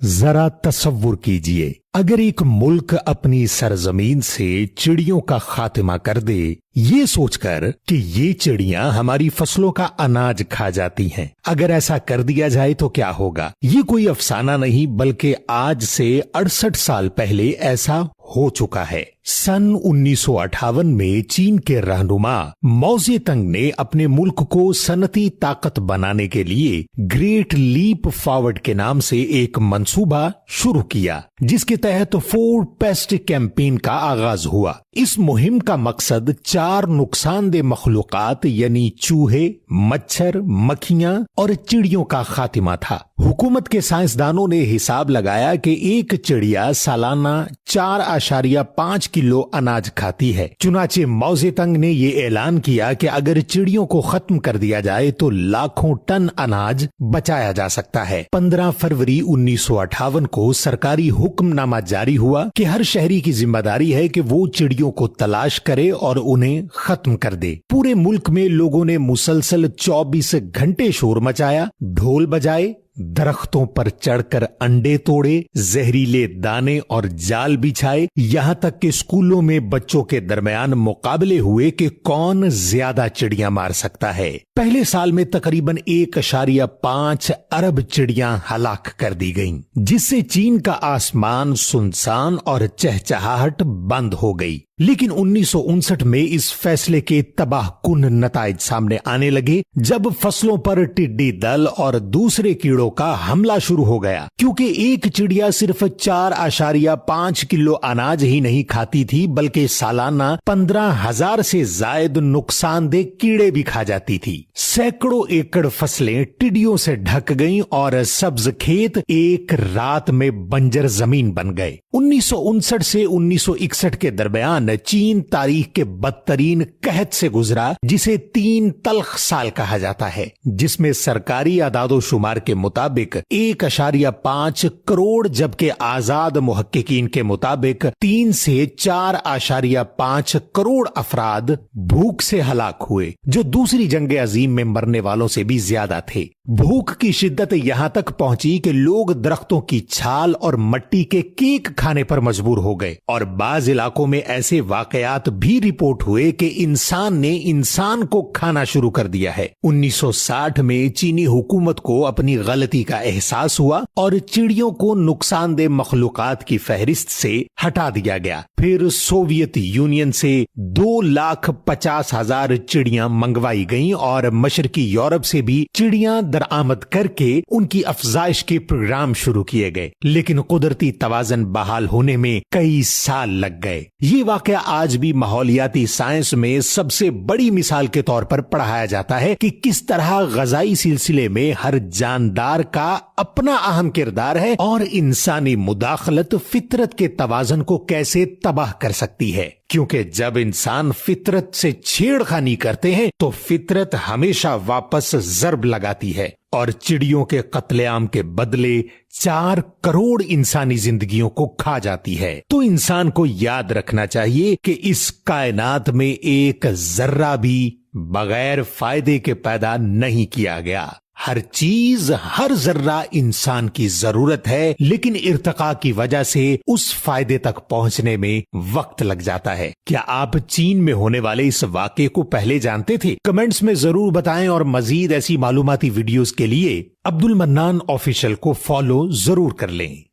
जरा तसव्वुर कीजिए, अगर एक मुल्क अपनी सरजमीन से चिड़ियों का खात्मा कर दे ये सोचकर कि ये चिड़ियां हमारी फसलों का अनाज खा जाती हैं, अगर ऐसा कर दिया जाए तो क्या होगा। ये कोई अफसाना नहीं बल्कि आज से 68 साल पहले ऐसा हो चुका है। सन 1958 में चीन के रहनुमा माओ ज़ेडुंग ने अपने मुल्क को सनती ताकत बनाने के लिए ग्रेट लीप फॉरवर्ड के नाम से एक मंसूबा शुरू किया, जिसके तहत 4 पेस्ट कैंपेन का आगाज हुआ। इस मुहिम का मकसद 4 नुकसानदेह मखलूकात यानी चूहे, मच्छर, मक्खियां और चिड़ियों का खात्मा था। हुकूमत के साइंसदानों ने हिसाब लगाया कि एक चिड़िया सालाना 4.5 किलो अनाज खाती है। चुनाचे माओ ज़ेडुंग ने ये ऐलान किया कि अगर चिड़ियों को खत्म कर दिया जाए तो लाखों टन अनाज बचाया जा सकता है। 15 फरवरी 1958 को सरकारी हुक्मनामा जारी हुआ कि हर शहरी की जिम्मेदारी है कि वो चिड़ियों को तलाश करे और उन्हें खत्म कर दे। पूरे मुल्क में लोगों ने मुसलसल 24 घंटे शोर मचाया, ढोल बजाए, दरख्तों पर चढ़कर अंडे तोड़े, जहरीले दाने और जाल बिछाए, यहाँ तक कि स्कूलों में बच्चों के दरमियान मुकाबले हुए कि कौन ज्यादा चिड़ियां मार सकता है। पहले साल में तकरीबन 1.5 अरब चिड़ियां हलाक कर दी गईं, जिससे चीन का आसमान सुनसान और चहचहाहट बंद हो गई। लेकिन 1959 में इस फैसले के तबाहकुन नताइज सामने आने लगे जब फसलों पर टिड्डी दल और दूसरे कीड़ों का हमला शुरू हो गया। क्योंकि एक चिड़िया सिर्फ 4.5 किलो अनाज ही नहीं खाती थी बल्कि सालाना 15,000 से जायद नुकसानदेह कीड़े भी खा जाती थी। सैकड़ों एकड़ फसलें टिड्डियों से ढक गईं और सब्ज खेत एक रात में बंजर जमीन बन गए। 1959 से 1961 के दरमियान चीन तारीख के बदतरीन कहत से गुजरा, जिसे 3 तल्ख साल कहा जाता है, जिसमें सरकारी आदादो शुमार के मुताबिक 1.5 करोड़ जबकि आजाद मुहक्किकीन के मुताबिक 3 से 4.5 करोड़ अफराद भूख से हलाक हुए, जो दूसरी जंग अजीम में मरने वालों से भी ज्यादा थे। भूख की शिद्दत यहां तक पहुंची कि लोग दरख्तों की छाल और मट्टी के केक खाने पर मजबूर हो गए और बाज इलाकों में ऐसे वाकयात भी रिपोर्ट हुए कि इंसान ने इंसान को खाना शुरू कर दिया है। 1960 में चीनी हुकूमत को अपनी गलती का एहसास हुआ और चिड़ियों को नुकसानदेह मखलूकात की फहरिस्त से हटा दिया गया। फिर सोवियत यूनियन से 2,50,000 चिड़ियां मंगवाई गईं और मशरकी यूरोप से भी चिड़ियां दरामद करके उनकी अफजाइश के प्रोग्राम शुरू किए गए, लेकिन कुदरती तवाज़न बहाल होने में कई साल लग गए। ये वाकया आज भी माहौलियाती साइंस में सबसे बड़ी मिसाल के तौर पर पढ़ाया जाता है कि किस तरह ग़ज़ाई सिलसिले में हर जानदार का अपना अहम किरदार है और इंसानी मुदाखलत फितरत के तवाज़न को कैसे तबाह कर सकती है। क्योंकि जब इंसान फितरत से छेड़खानी करते हैं तो फितरत हमेशा वापस ज़र्ब लगाती है और चिड़ियों के कत्लेआम के बदले 4 करोड़ इंसानी जिंदगियों को खा जाती है। तो इंसान को याद रखना चाहिए कि इस कायनात में एक जर्रा भी बगैर फायदे के पैदा नहीं किया गया। हर चीज, हर जर्रा इंसान की जरूरत है, लेकिन इर्तिका की वजह से उस फायदे तक पहुंचने में वक्त लग जाता है। क्या आप चीन में होने वाले इस वाक़े को पहले जानते थे? कमेंट्स में जरूर बताएं और मजीद ऐसी मालूमाती वीडियोस के लिए अब्दुल मन्नान ऑफिशियल को फॉलो जरूर कर लें।